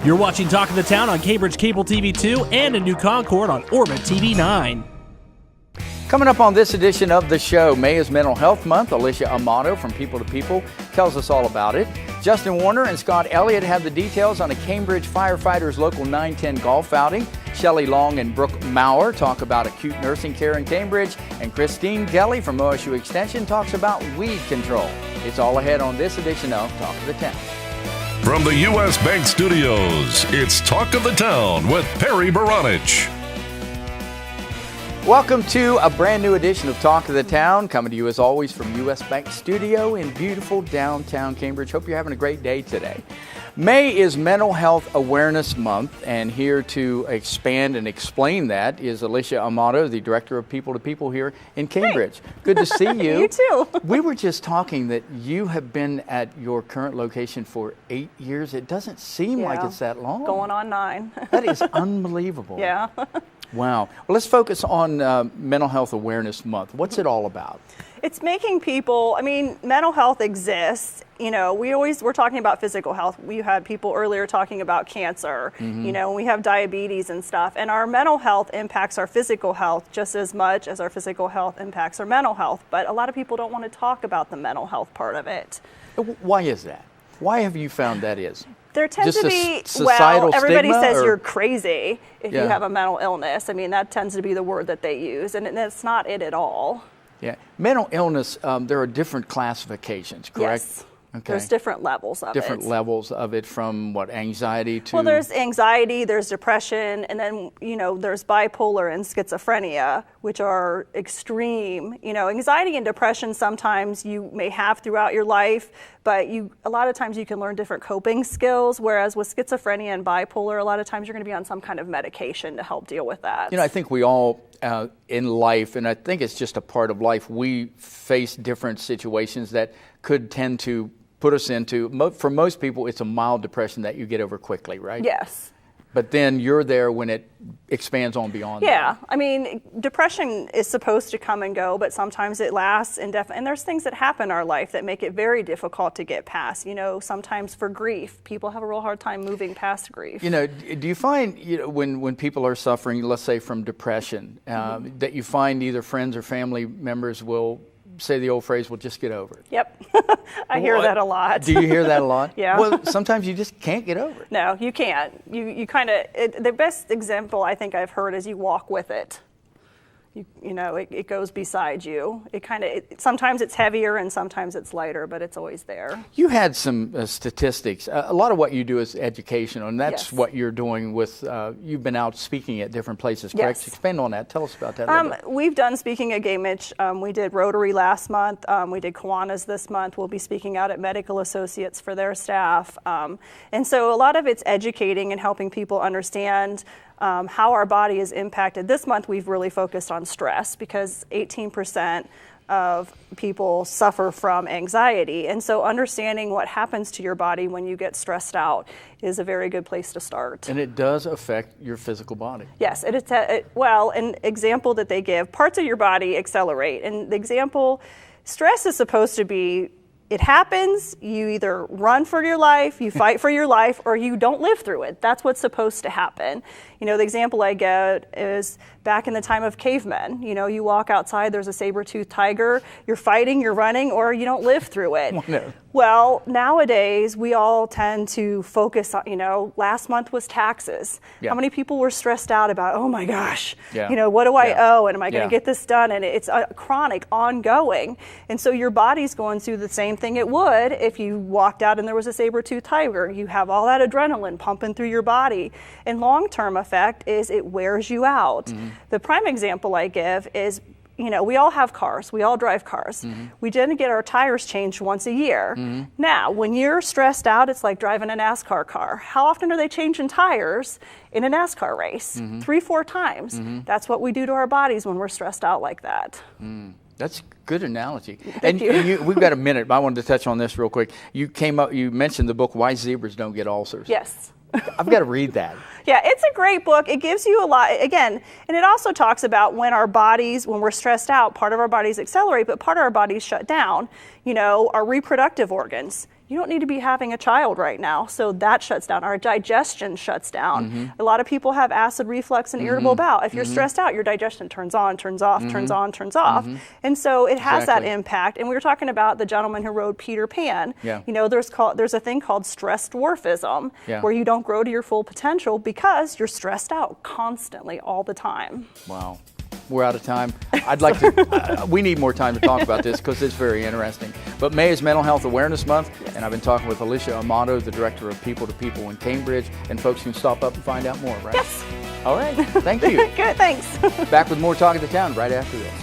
You're watching Talk of the Town on Cambridge Cable TV 2 and a new Concord on Orbit TV 9. Coming up on this edition of the show, May is Mental Health Month. Alicia Amato from People to People tells us all about it. Justin Warner and Scott Elliot have the details on a Cambridge Firefighters Local 910 golf outing. Shelly Long and Brooke Mourer talk about acute nursing care in Cambridge. And Christine Gelley from OSU Extension talks about weed control. It's all ahead on this edition of Talk of the Town. From the U.S. Bank Studios, it's Talk of the Town with Perry Baranich. Welcome to a brand new edition of Talk of the Town, coming to you as always from U.S. Bank Studio in beautiful downtown Cambridge. Hope you're having a great day today. May is Mental Health Awareness Month, and here to expand and explain that is Alicia Amato, the Director of People to People here in Cambridge. Hey. Good to see you. You too. We were just talking that you have been at your current location for 8 years. It doesn't seem like it's that long. Going on 9. That is unbelievable. Yeah. Wow. Well, let's focus on Mental Health Awareness Month. What's it all about? It's making people, mental health exists. We're talking about physical health. We had people earlier talking about cancer, we have diabetes and stuff. And our mental health impacts our physical health just as much as our physical health impacts our mental health. But a lot of people don't want to talk about the mental health part of it. Why is that? Why have you found that is? There tends Just to be, everybody stigma, says or? You're crazy if you have a mental illness. That tends to be the word that they use, and that's not it at all. Yeah. Mental illness, there are different classifications, correct? Yes. Okay. There's different levels of it. Different levels of it, from what, anxiety to... Well, there's anxiety, there's depression, and then, there's bipolar and schizophrenia, which are extreme. Anxiety and depression sometimes you may have throughout your life, but a lot of times you can learn different coping skills, whereas with schizophrenia and bipolar, a lot of times you're going to be on some kind of medication to help deal with that. I think we all, in life, and I think it's just a part of life, we face different situations that could tend to put us into, for most people, it's a mild depression that you get over quickly, right? Yes. But then you're there when it expands on beyond that. Depression is supposed to come and go, but sometimes it lasts indefinitely. And there's things that happen in our life that make it very difficult to get past. Sometimes for grief, people have a real hard time moving past grief. Do you find, when people are suffering, let's say from depression, that you find either friends or family members will say the old phrase, "Well, just get over it"? Yep. I hear that a lot. Do you hear that a lot? Yeah. Well, sometimes you just can't get over it. No, you can't. You kind of, the best example I think I've heard is you walk with it. It goes beside you. Sometimes it's heavier and sometimes it's lighter, but it's always there. You had some statistics. A lot of what you do is educational, and that's Yes. what you're doing with, you've been out speaking at different places, correct? Yes. Expand on that. Tell us about that a little bit. We've done speaking at Cambridge. We did Rotary last month. We did Kiwanis this month. We'll be speaking out at Medical Associates for their staff. And so a lot of it's educating and helping people understand how our body is impacted. This month we've really focused on stress because 18% of people suffer from anxiety. And so understanding what happens to your body when you get stressed out is a very good place to start. And it does affect your physical body. Yes, an example that they give, parts of your body accelerate. And the example, stress is supposed to be, it happens, you either run for your life, you fight for your life, or you don't live through it. That's what's supposed to happen. The example I get is back in the time of cavemen. You walk outside, there's a saber-toothed tiger, you're fighting, you're running, or you don't live through it. No. Well, nowadays, we all tend to focus on, last month was taxes. Yeah. How many people were stressed out about, oh my gosh, Yeah. What do I owe, and am I going to Yeah. get this done? And it's a chronic, ongoing. And so your body's going through the same thing it would if you walked out and there was a saber-toothed tiger. You have all that adrenaline pumping through your body. And long-term effect is it wears you out. Mm-hmm. The prime example I give is, we all have cars. We all drive cars. Mm-hmm. We tend to get our tires changed once a year. Mm-hmm. Now, when you're stressed out, it's like driving a NASCAR car. How often are they changing tires in a NASCAR race? 3-4 times. Mm-hmm. That's what we do to our bodies when we're stressed out like that. That's a good analogy. Thank you. We've got a minute, but I wanted to touch on this real quick. You mentioned the book, Why Zebras Don't Get Ulcers. Yes. I've got to read that. Yeah, it's a great book. It gives you a lot, again, and it also talks about when we're stressed out, part of our bodies accelerate, but part of our bodies shut down. Our reproductive organs. you don't need to be having a child right now. So that shuts down. Our digestion shuts down. A lot of people have acid reflux and irritable bowel. If you're stressed out, your digestion turns on, turns off, turns on, turns off. And so it has that impact. And we were talking about the gentleman who rode Peter Pan. Yeah. You know, there's a thing called stress dwarfism, where you don't grow to your full potential because you're stressed out constantly all the time. Wow. We're out of time. I'd like to, we need more time to talk about this because it's very interesting. But May is Mental Health Awareness Month, and I've been talking with Alicia Amato, the Director of People to People in Cambridge, and folks can stop up and find out more, right? Yes. All right. Thank you. Good, thanks. Back with more Talk of the Town right after this.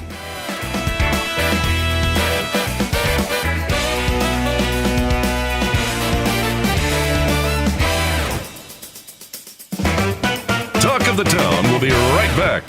Talk of the Town will be right back.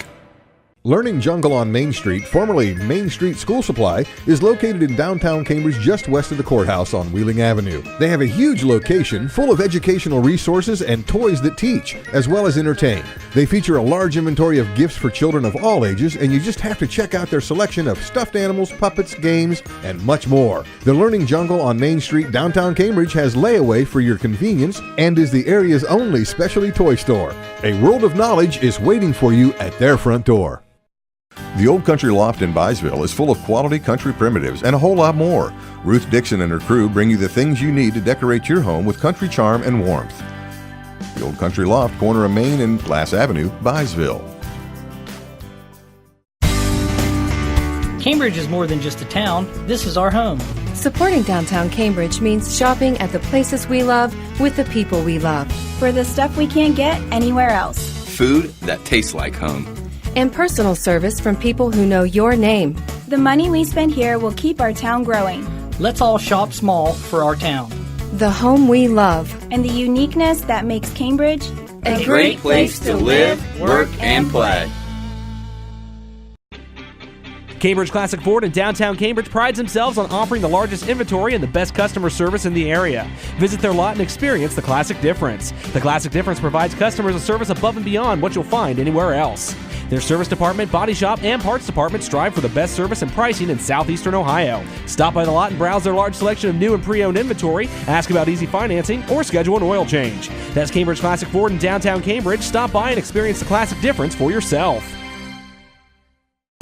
Learning Jungle on Main Street, formerly Main Street School Supply, is located in downtown Cambridge just west of the courthouse on Wheeling Avenue. They have a huge location full of educational resources and toys that teach, as well as entertain. They feature a large inventory of gifts for children of all ages, and you just have to check out their selection of stuffed animals, puppets, games, and much more. The Learning Jungle on Main Street, downtown Cambridge, has layaway for your convenience and is the area's only specialty toy store. A world of knowledge is waiting for you at their front door. The Old Country Loft in Byesville is full of quality country primitives and a whole lot more. Ruth Dixon and her crew bring you the things you need to decorate your home with country charm and warmth. The Old Country Loft, corner of Main and Glass Avenue, Byesville. Cambridge is more than just a town. This is our home. Supporting downtown Cambridge means shopping at the places we love with the people we love. For the stuff we can't get anywhere else. Food that tastes like home. And personal service from people who know your name. The money we spend here will keep our town growing. Let's all shop small for our town. The home we love. And the uniqueness that makes Cambridge a great place to live, work, and play. Cambridge Classic Ford in downtown Cambridge prides themselves on offering the largest inventory and the best customer service in the area. Visit their lot and experience the Classic Difference. The Classic Difference provides customers a service above and beyond what you'll find anywhere else. Their service department, body shop, and parts department strive for the best service and pricing in southeastern Ohio. Stop by the lot and browse their large selection of new and pre-owned inventory, ask about easy financing, or schedule an oil change. That's Cambridge Classic Ford in downtown Cambridge. Stop by and experience the Classic Difference for yourself.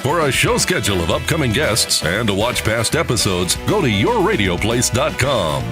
For a show schedule of upcoming guests and to watch past episodes, go to yourradioplace.com.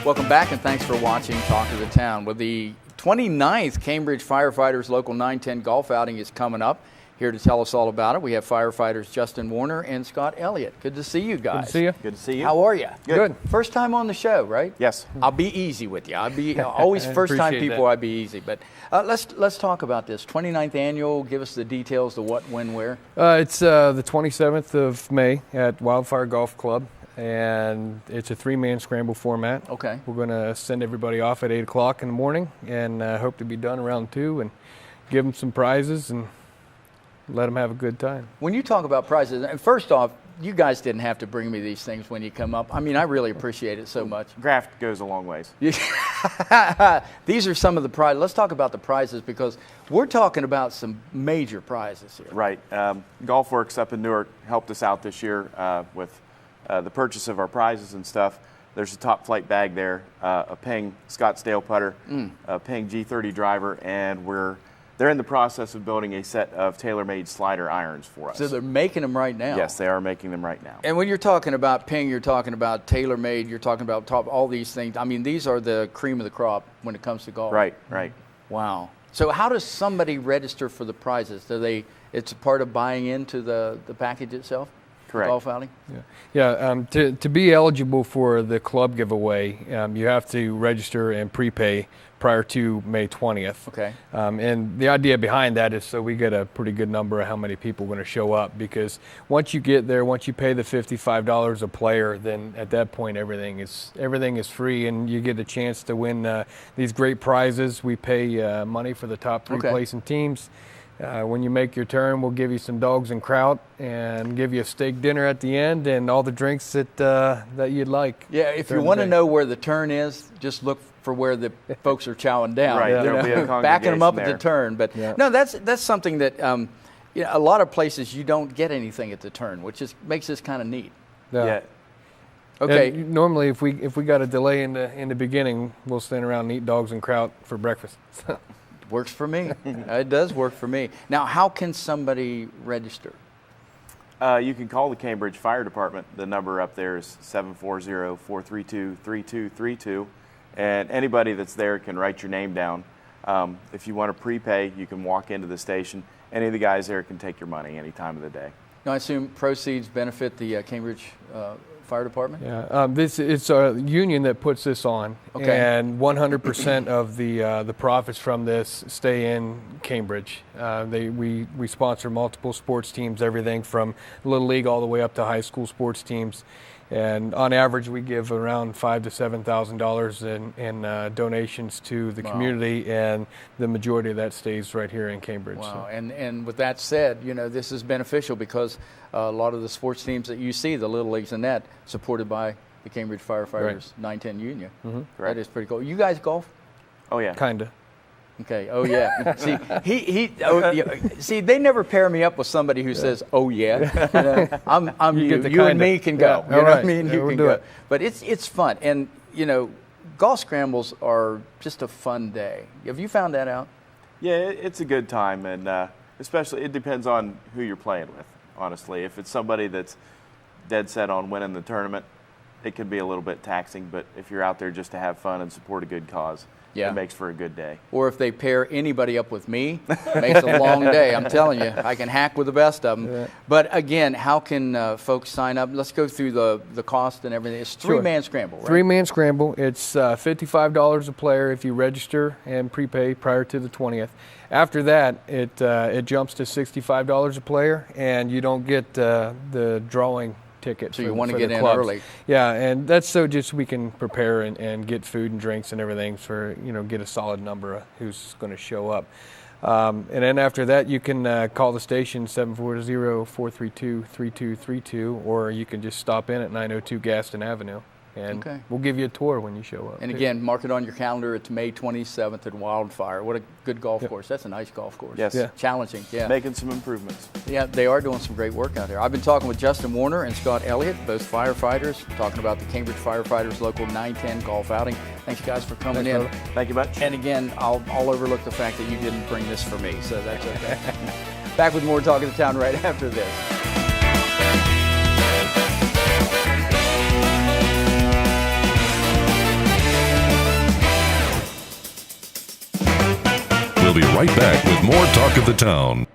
Welcome back, and thanks for watching Talk of the Town. Well, the 29th Cambridge Firefighters Local 910 Golf Outing is coming up. Here to tell us all about it, we have firefighters Justin Warner and Scott Elliot. Good to see you guys. Good to see you. Good to see you. How are you? Good. First time on the show, right? Yes. I'll be easy with you. I'll be always first time people. I'd be easy. But let's talk about this 29th annual. Give us the details of what, when, where. It's the 27th of May at Wildfire Golf Club, and it's a 3-man scramble format. Okay. We're going to send everybody off at 8 o'clock in the morning, and hope to be done around 2, and give them some prizes and let them have a good time. When you talk about prizes, and first off, you guys didn't have to bring me these things when you come up. I mean, I really appreciate it so much. Graft goes a long ways. These are some of the prizes. Let's talk about the prizes because we're talking about some major prizes here. Right. GolfWorks up in Newark helped us out this year with the purchase of our prizes and stuff. There's a top flight bag there, a Ping Scottsdale putter, a Ping G30 driver, and they're in the process of building a set of tailor-made slider irons for us. So they're making them right now? Yes, they are making them right now. And when you're talking about Ping, you're talking about tailor-made, you're talking about all these things. I mean, these are the cream of the crop when it comes to golf. Right, right. Wow. So how does somebody register for the prizes? It's a part of buying into the package itself? Correct. Golf outing? Yeah. To be eligible for the club giveaway, you have to register and prepay prior to May 20th. Okay. And the idea behind that is so we get a pretty good number of how many people are going to show up, because once you get there, once you pay the $55 a player, then at that point everything is free, and you get a chance to win these great prizes. We pay money for the top 3 placing teams. When you make your turn, we'll give you some dogs and kraut and give you a steak dinner at the end and all the drinks that you'd like. Yeah, if you want to know where the turn is, just look for where the folks are chowing down. Right, there'll be a congregation backing them up there. at the turn. But no, that's something that a lot of places you don't get anything at the turn, which makes this kind of neat. Yeah. Okay. And normally, if we got a delay in the beginning, we'll stand around and eat dogs and kraut for breakfast. Works for me. It does work for me. Now, how can somebody register? You can call the Cambridge Fire Department. The number up there is 740-432-3232. And anybody that's there can write your name down. If you want to prepay, you can walk into the station. Any of the guys there can take your money any time of the day. Now, I assume proceeds benefit the Cambridge Fire Department? Yeah, it's a union that puts this on, and 100% of the profits from this stay in Cambridge. We sponsor multiple sports teams, everything from Little League all the way up to high school sports teams. And on average, we give around $5,000 to $7,000 in donations to the community, and the majority of that stays right here in Cambridge. Wow! So. And with that said, this is beneficial because a lot of the sports teams that you see, the Little Leagues and that, supported by the Cambridge Firefighters 910 Union. Mm-hmm. That is pretty cool. You guys golf? Oh yeah. Kinda. Okay. Oh yeah. See, see, they never pair me up with somebody who says, "Oh yeah." I'm you. You and me can go. You know what I mean? You can go. But it's fun, and golf scrambles are just a fun day. Have you found that out? Yeah, it's a good time, and especially it depends on who you're playing with. Honestly, if it's somebody that's dead set on winning the tournament, it can be a little bit taxing. But if you're out there just to have fun and support a good cause. Yeah. It makes for a good day. Or if they pair anybody up with me, it makes a long day. I'm telling you, I can hack with the best of them. Yeah. But again, how can folks sign up? Let's go through the cost and everything. It's three-man scramble, right? Three-man scramble. It's $55 a player if you register and prepay prior to the 20th. After that, it jumps to $65 a player, and you don't get the drawing ticket. So you want to get in early. Yeah, and that's so just we can prepare and get food and drinks and everything for, get a solid number of who's going to show up. And then after that, you can call the station 740-432-3232, or you can just stop in at 902 Gaston Avenue. And we'll give you a tour when you show up. And again, mark it on your calendar. It's May 27th at Wildfire. What a good golf course. That's a nice golf course. Yes. Yeah. Challenging. Yeah. Making some improvements. Yeah, they are doing some great work out there. I've been talking with Justin Warner and Scott Elliot, both firefighters, talking about the Cambridge Firefighters Local 910 golf outing. Thanks, you guys, for coming in. Brother. Thank you much. And again, I'll overlook the fact that you didn't bring this for me, so that's okay. Back with more Talk of the Town right after this. We'll be right back with more Talk of the Town.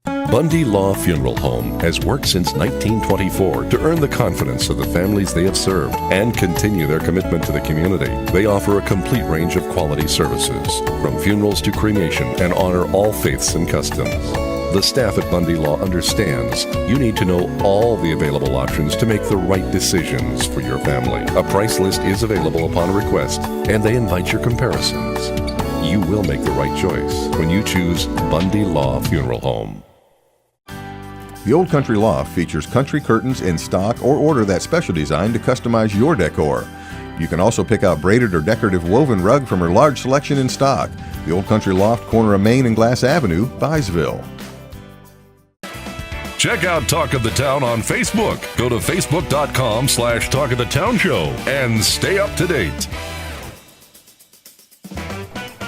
Bundy Law Funeral Home has worked since 1924 to earn the confidence of the families they have served and continue their commitment to the community. They offer a complete range of quality services, from funerals to cremation, and honor all faiths and customs. The staff at Bundy Law understands you need to know all the available options to make the right decisions for your family. A price list is available upon request, and they invite your comparisons. You will make the right choice when you choose Bundy Law Funeral Home. The Old Country Loft features country curtains in stock or order that special design to customize your decor. You can also pick out braided or decorative woven rug from her large selection in stock. The Old Country Loft, corner of Main and Glass Avenue, Byesville. Check out Talk of the Town on Facebook. Go to facebook.com/Talk of the Town Show and stay up to date.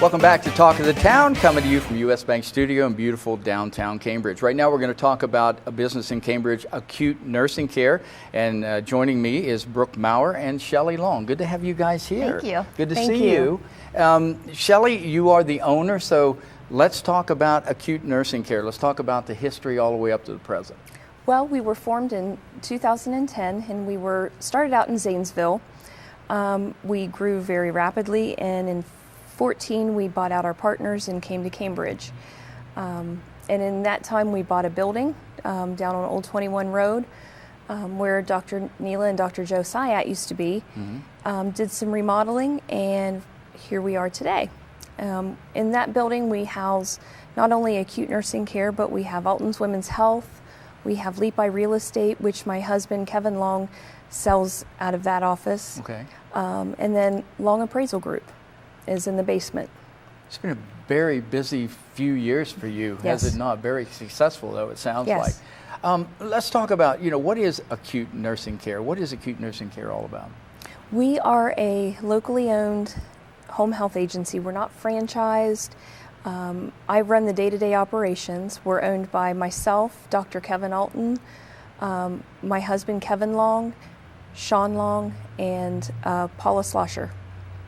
Welcome back to Talk of the Town, coming to you from U.S. Bank Studio in beautiful downtown Cambridge. Right now we're going to talk about a business in Cambridge, Acute Nursing Care. And joining me is Brooke Mourer and Shelly Long. Good to have you guys here. Thank you. Good to see you. Shelly, you are the owner, so let's talk about Acute Nursing Care. Let's talk about the history all the way up to the present. Well, we were formed in 2010, and we started out in Zanesville. We grew very rapidly, and in 2014, we bought out our partners and came to Cambridge. And in that time, we bought a building down on Old 21 Road where Dr. Neela and Dr. Joe Syat used to be. Mm-hmm. Did some remodeling, and here we are today. In that building, we house not only acute nursing care, but we have Alton's Women's Health. We have Leap by Real Estate, which my husband, Kevin Long, sells out of that office. Okay. And then Long Appraisal Group is in the basement. It's been a very busy few years for you, yes. has it not? Very successful, though, it sounds yes. like. Let's talk about, what is acute nursing care? What is acute nursing care all about? We are a locally owned home health agency. We're not franchised. I run the day-to-day operations. We're owned by myself, Dr. Kevin Alton, my husband Kevin Long, Sean Long, and Paula Slosher.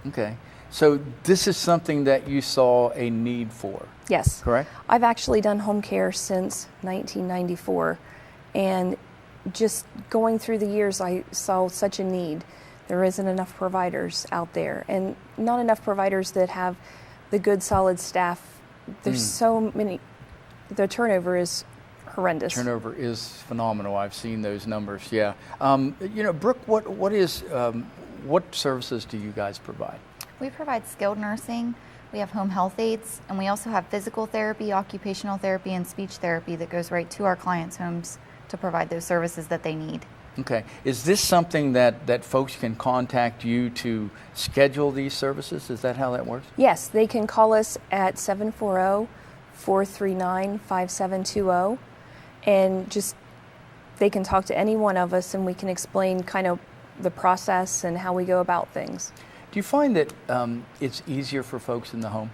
Okay. So this is something that you saw a need for? Yes. Correct? I've actually done home care since 1994, and just going through the years, I saw such a need. There isn't enough providers out there, and not enough providers that have the good, solid staff. There's so many. The turnover is horrendous. Turnover is phenomenal. I've seen those numbers. Yeah. Brooke, what services do you guys provide? We provide skilled nursing. We have home health aides, and we also have physical therapy, occupational therapy, and speech therapy that goes right to our clients' homes to provide those services that they need. Okay. Is this something that folks can contact you to schedule these services? Is that how that works? Yes, they can call us at 740-439-5720, and just they can talk to any one of us, and we can explain kind of the process and how we go about things. Do you find that it's easier for folks in the home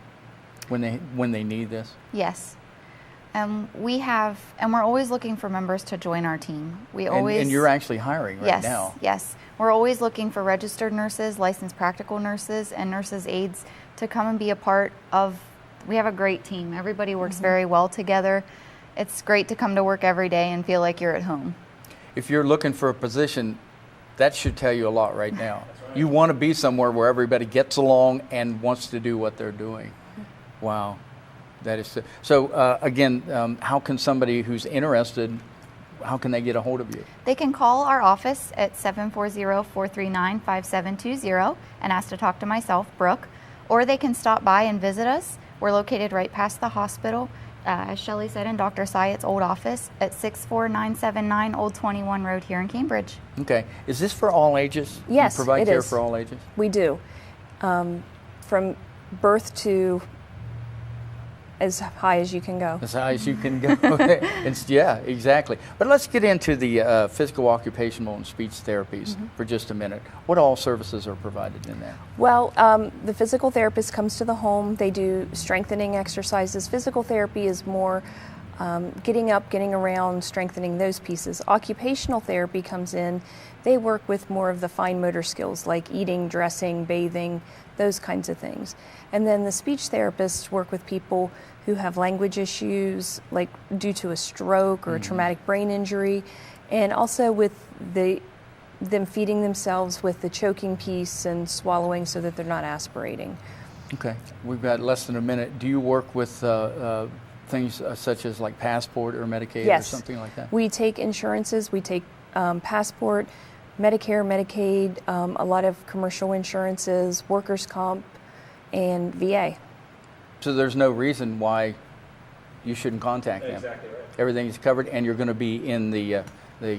when they need this? Yes. We're always looking for members to join our team. And you're actually hiring right now. Yes. We're always looking for registered nurses, licensed practical nurses, and nurses aides to come and be a part of. We have a great team. Everybody works very well together. It's great to come to work every day and feel like you're at home. If you're looking for a position, that should tell you a lot right now. You want to be somewhere where everybody gets along and wants to do what they're doing. Wow. That is so. Again, how can somebody who's interested, how can they get a hold of you? They can call our office at 740-439-5720 and ask to talk to myself, Brooke, or they can stop by and visit us. We're located right past the hospital, as Shelly said, in Dr. Syatt's old office at 64979 Old 21 Road here in Cambridge. Okay. Is this for all ages? Yes, you provide it care is. for all ages? We do. From birth to as high as you can go. As high as you can go. Yeah, exactly. But let's get into the physical, occupational, and speech therapies for just a minute. What all services are provided in there? Well, the physical therapist comes to the home. They do strengthening exercises. Physical therapy is more getting up, getting around, strengthening those pieces. Occupational therapy comes in. They work with more of the fine motor skills like eating, dressing, bathing, those kinds of things. And then the speech therapists work with people who have language issues, like due to a stroke or a traumatic brain injury, and also with them feeding themselves with the choking piece and swallowing so that they're not aspirating. Okay, we've got less than a minute. Do you work with things such as like Passport or Medicaid or something like that? We take insurances. We take Passport, Medicare, Medicaid, a lot of commercial insurances, workers' comp, and VA. So there's no reason why you shouldn't contact them. Exactly right. Everything is covered, and you're going to be in the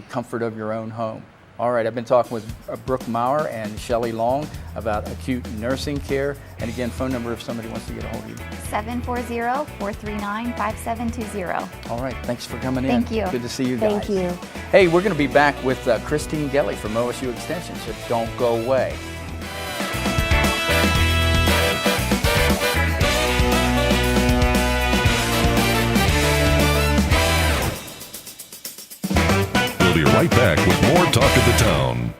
comfort of your own home. All right, I've been talking with Brooke Mourer and Shelly Long about acute nursing care. And again, phone number if somebody wants to get a hold of you. 740-439-5720. All right, thanks for coming in. Thank you. Good to see you guys. Thank you. Hey, we're going to be back with Christine Gelley from OSU Extension, so don't go away. We'll be right back with more Talk of the Town.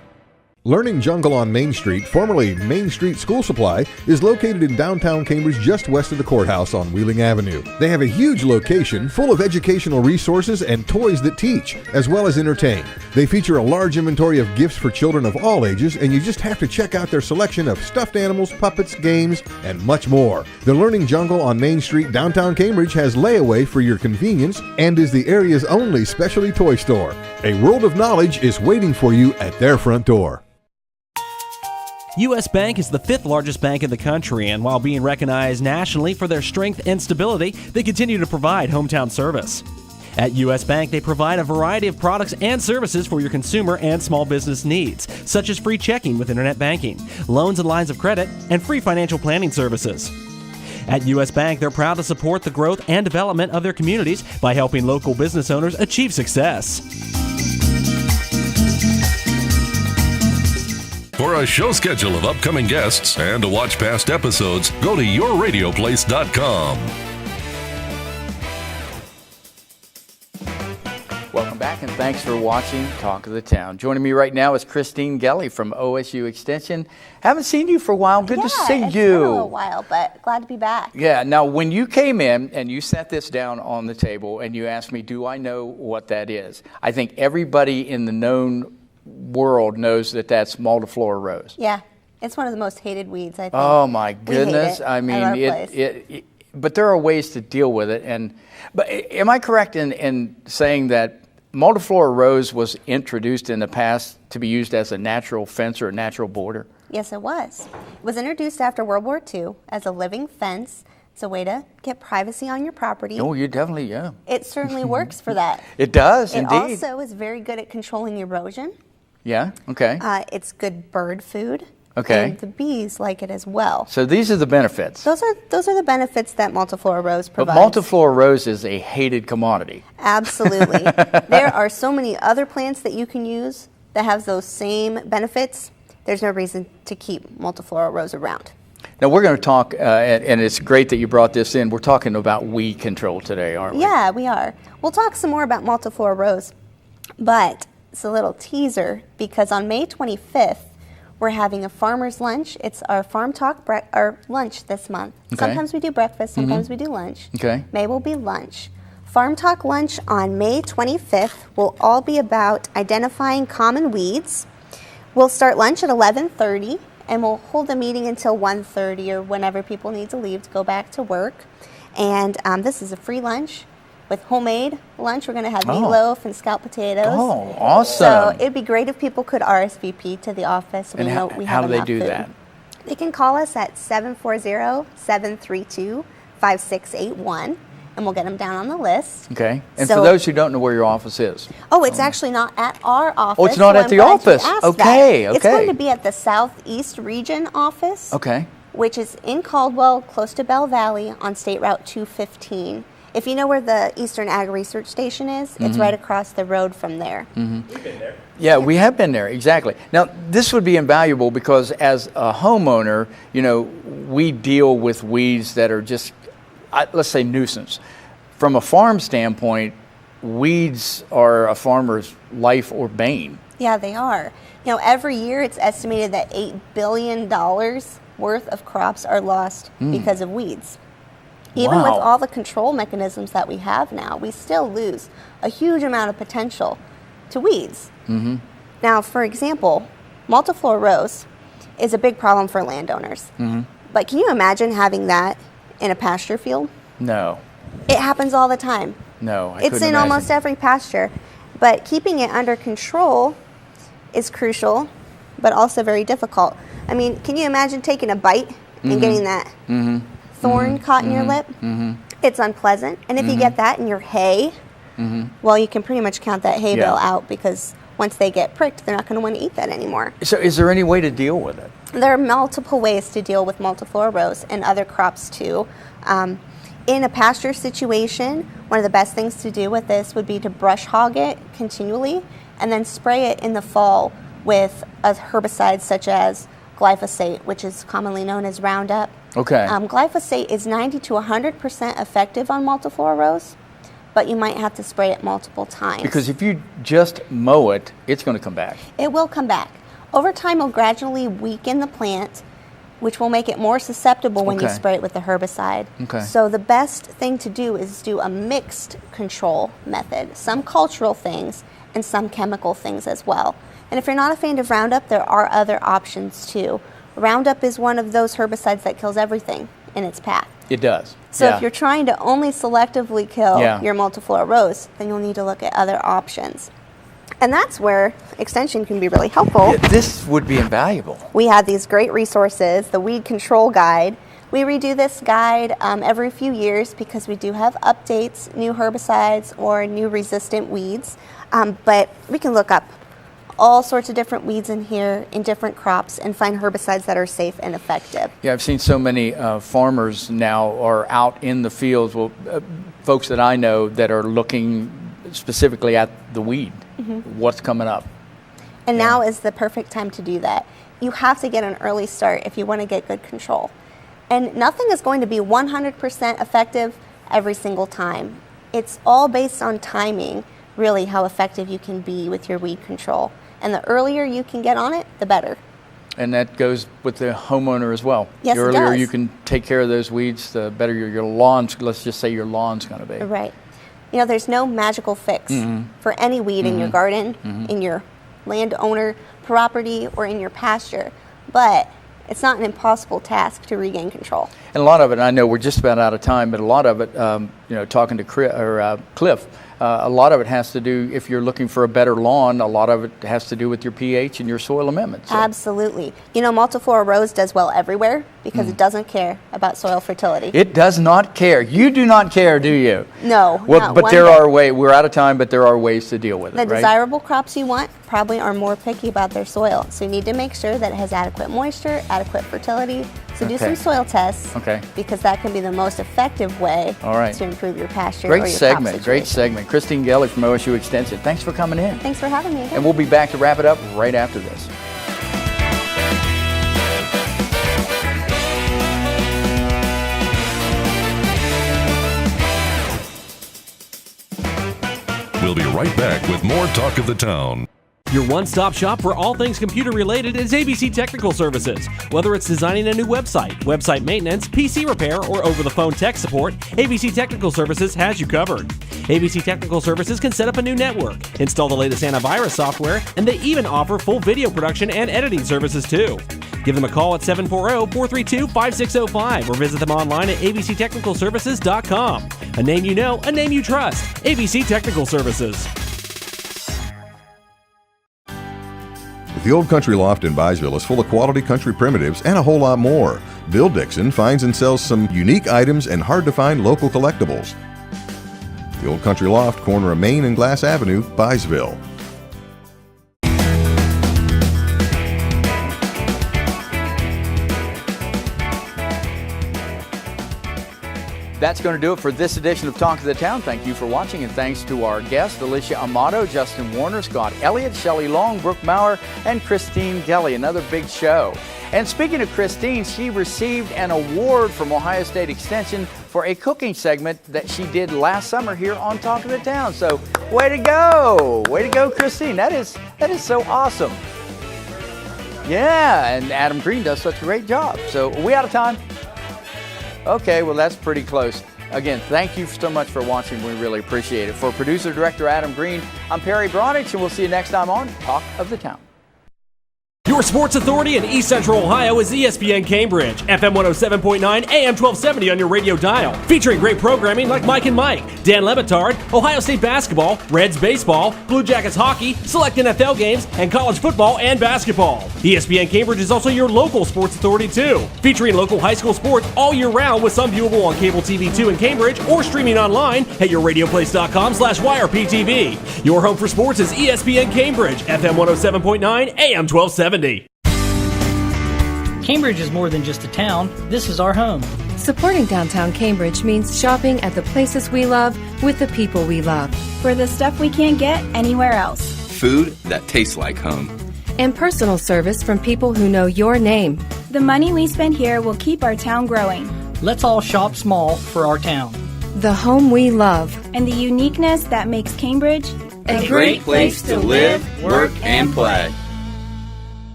Learning Jungle on Main Street, formerly Main Street School Supply, is located in downtown Cambridge just west of the courthouse on Wheeling Avenue. They have a huge location full of educational resources and toys that teach, as well as entertain. They feature a large inventory of gifts for children of all ages, and you just have to check out their selection of stuffed animals, puppets, games, and much more. The Learning Jungle on Main Street, downtown Cambridge, has layaway for your convenience and is the area's only specialty toy store. A world of knowledge is waiting for you at their front door. U.S. Bank is the 5th largest bank in the country, and while being recognized nationally for their strength and stability, they continue to provide hometown service. At U.S. Bank, they provide a variety of products and services for your consumer and small business needs, such as free checking with internet banking, loans and lines of credit, and free financial planning services. At U.S. Bank, they're proud to support the growth and development of their communities by helping local business owners achieve success. For a show schedule of upcoming guests and to watch past episodes, go to yourradioplace.com. Welcome back, and thanks for watching Talk of the Town. Joining me right now is Christine Gelley from OSU Extension. Haven't seen you for a while. Good to see you. It's been a little while, but glad to be back. Yeah. Now, when you came in and you set this down on the table and you asked me, do I know what that is? I think everybody in the known world knows that that's multiflora rose. Yeah. It's one of the most hated weeds, I think. Oh, my goodness. I mean, but there are ways to deal with it. But am I correct in saying that multiflora rose was introduced in the past to be used as a natural fence or a natural border? Yes, it was. It was introduced after World War II as a living fence. It's a way to get privacy on your property. Oh, you definitely, yeah. It certainly works for that. It does, It indeed. also is very good at controlling erosion. Yeah, okay. It's good bird food. Okay. And the bees like it as well. So these are the benefits. Those are the benefits that multiflora rose provides. But multiflora rose is a hated commodity. Absolutely. There are so many other plants that you can use that have those same benefits. There's no reason to keep multiflora rose around. Now we're going to talk, and it's great that you brought this in. We're talking about weed control today, aren't we? Yeah, we are. We'll talk some more about multiflora rose, but it's a little teaser because on May 25th, we're having a farmer's lunch. It's our Farm Talk our lunch this month. Okay. Sometimes we do breakfast, sometimes we do lunch. Okay. May will be lunch. Farm Talk lunch on May 25th will all be about identifying common weeds. We'll start lunch at 11:30 and we'll hold the meeting until 1:30 or whenever people need to leave to go back to work. And this is a free lunch. With homemade lunch, we're going to have meatloaf and scalloped potatoes. Oh, awesome. So it'd be great if people could RSVP to the office. And how do they do that? They can call us at 740-732-5681, and we'll get them down on the list. Okay. And for those who don't know where your office is. Oh, it's actually not at our office. Oh, it's not at the office. Okay, okay. It's going to be at the Southeast Region office. Okay. Which is in Caldwell, close to Bell Valley on State Route 215. If you know where the Eastern Ag Research Station is, it's right across the road from there. We've been there. Yeah, we have been there, exactly. Now, this would be invaluable because as a homeowner, you know, we deal with weeds that are just, let's say, nuisance. From a farm standpoint, weeds are a farmer's life or bane. Yeah, they are. You know, every year it's estimated that $8 billion worth of crops are lost because of weeds. Even with all the control mechanisms that we have now, we still lose a huge amount of potential to weeds. Now, for example, multiflora rose is a big problem for landowners. But can you imagine having that in a pasture field? No. It happens all the time. No, It's in almost every pasture. But keeping it under control is crucial, but also very difficult. I mean, can you imagine taking a bite and getting that thorn caught in your lip? It's unpleasant. And if you get that in your hay, well, you can pretty much count that hay bill out because once they get pricked, they're not going to want to eat that anymore. So is there any way to deal with it? There are multiple ways to deal with multiflora rose and other crops too. In a pasture situation, one of the best things to do with this would be to brush hog it continually and then spray it in the fall with a herbicide such as glyphosate, which is commonly known as Roundup. Okay. Glyphosate is 90 to 100% effective on multiflora rose, but you might have to spray it multiple times. Because if you just mow it, it's going to come back. It will come back. Over time, it'll gradually weaken the plant, which will make it more susceptible when you spray it with the herbicide. So the best thing to do is do a mixed control method, some cultural things and some chemical things as well. And if you're not a fan of Roundup, there are other options too. Roundup is one of those herbicides that kills everything in its path. It does. So if you're trying to only selectively kill Yeah. your multiflora rose, then you'll need to look at other options. And that's where Extension can be really helpful. This would be invaluable. We have these great resources, the Weed Control Guide. We redo this guide every few years because we do have updates, new herbicides, or new resistant weeds. But we can look up all sorts of different weeds in here in different crops and find herbicides that are safe and effective. Yeah, I've seen so many farmers now are out in the fields, folks that I know that are looking specifically at the weed, what's coming up. And now is the perfect time to do that. You have to get an early start if you want to get good control. And nothing is going to be 100% effective every single time. It's all based on timing, really, how effective you can be with your weed control. And the earlier you can get on it, the better. And that goes with the homeowner as well. Yes, the earlier it does. you can take care of those weeds, the better your lawn's, let's just say your lawn's going to be. Right. You know, there's no magical fix for any weed in your garden, in your landowner property, or in your pasture. But it's not an impossible task to regain control. And a lot of it, I know we're just about out of time, but a lot of it, talking to Cliff, a lot of it has to do, if you're looking for a better lawn, a lot of it has to do with your pH and your soil amendments. So. Absolutely. You know, Multiflora Rose does well everywhere because it doesn't care about soil fertility. It does not care. You do not care, do you? No. Well, but there are ways, we're out of time, but there are ways to deal with it, The right? desirable crops you want probably are more picky about their soil. So you need to make sure that it has adequate moisture, adequate fertility. So do some soil tests because that can be the most effective way to improve your pasture or your crop situation. Great segment. Christine Gelley from OSU Extension. Thanks for coming in. Thanks for having me. And we'll be back to wrap it up right after this. We'll be right back with more Talk of the Town. Your one-stop shop for all things computer-related is ABC Technical Services. Whether it's designing a new website, website maintenance, PC repair, or over-the-phone tech support, ABC Technical Services has you covered. ABC Technical Services can set up a new network, install the latest antivirus software, and they even offer full video production and editing services too. Give them a call at 740-432-5605 or visit them online at abctechnicalservices.com. A name you know, a name you trust. ABC Technical Services. The Old Country Loft in Byesville is full of quality country primitives and a whole lot more. Bill Dixon finds and sells some unique items and hard-to-find local collectibles. The Old Country Loft, corner of Main and Glass Avenue, Byesville. That's going to do it for this edition of Talk of the Town. Thank you for watching, and thanks to our guests, Alicia Amato, Justin Warner, Scott Elliot, Shelly Long, Brooke Mourer, and Christine Gelley. Another big show. And speaking of Christine, she received an award from Ohio State Extension for a cooking segment that she did last summer here on Talk of the Town. So, way to go! Way to go, Christine. That is so awesome. Yeah, and Adam Green does such a great job. So, are we out of time? Okay, well, that's pretty close. Again, thank you so much for watching. We really appreciate it. For producer-director Adam Green, I'm Perry Bronich, and we'll see you next time on Talk of the Town. Your sports authority in East Central Ohio is ESPN Cambridge, FM 107.9, AM 1270 on your radio dial. Featuring great programming like Mike and Mike, Dan Lebitard, Ohio State basketball, Reds baseball, Blue Jackets hockey, select NFL games, and college football and basketball. ESPN Cambridge is also your local sports authority too. Featuring local high school sports all year round with some viewable on Cable TV 2 in Cambridge or streaming online at yourradioplace.com/YRPTV. Your home for sports is ESPN Cambridge, FM 107.9, AM 1270. Cambridge is more than just a town. This is our home. Supporting downtown Cambridge means shopping at the places we love with the people we love. For the stuff we can't get anywhere else. Food that tastes like home. And personal service from people who know your name. The money we spend here will keep our town growing. Let's all shop small for our town. The home we love. And the uniqueness that makes Cambridge a great place to live, work, and play.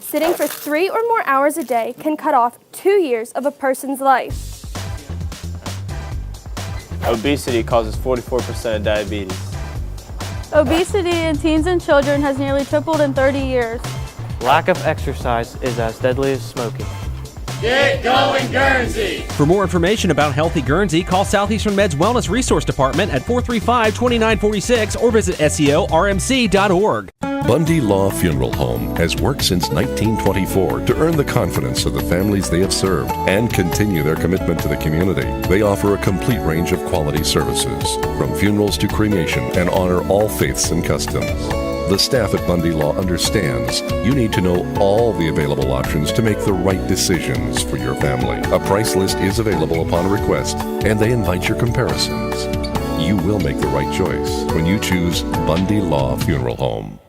Sitting for 3 or more hours a day can cut off 2 years of a person's life. Obesity causes 44% of diabetes. Obesity in teens and children has nearly tripled in 30 years. Lack of exercise is as deadly as smoking. Get going, Guernsey! For more information about Healthy Guernsey, call Southeastern Med's Wellness Resource Department at 435-2946 or visit seormc.org. Bundy Law Funeral Home has worked since 1924 to earn the confidence of the families they have served and continue their commitment to the community. They offer a complete range of quality services, from funerals to cremation, and honor all faiths and customs. The staff at Bundy Law understands you need to know all the available options to make the right decisions for your family. A price list is available upon request, and they invite your comparisons. You will make the right choice when you choose Bundy Law Funeral Home.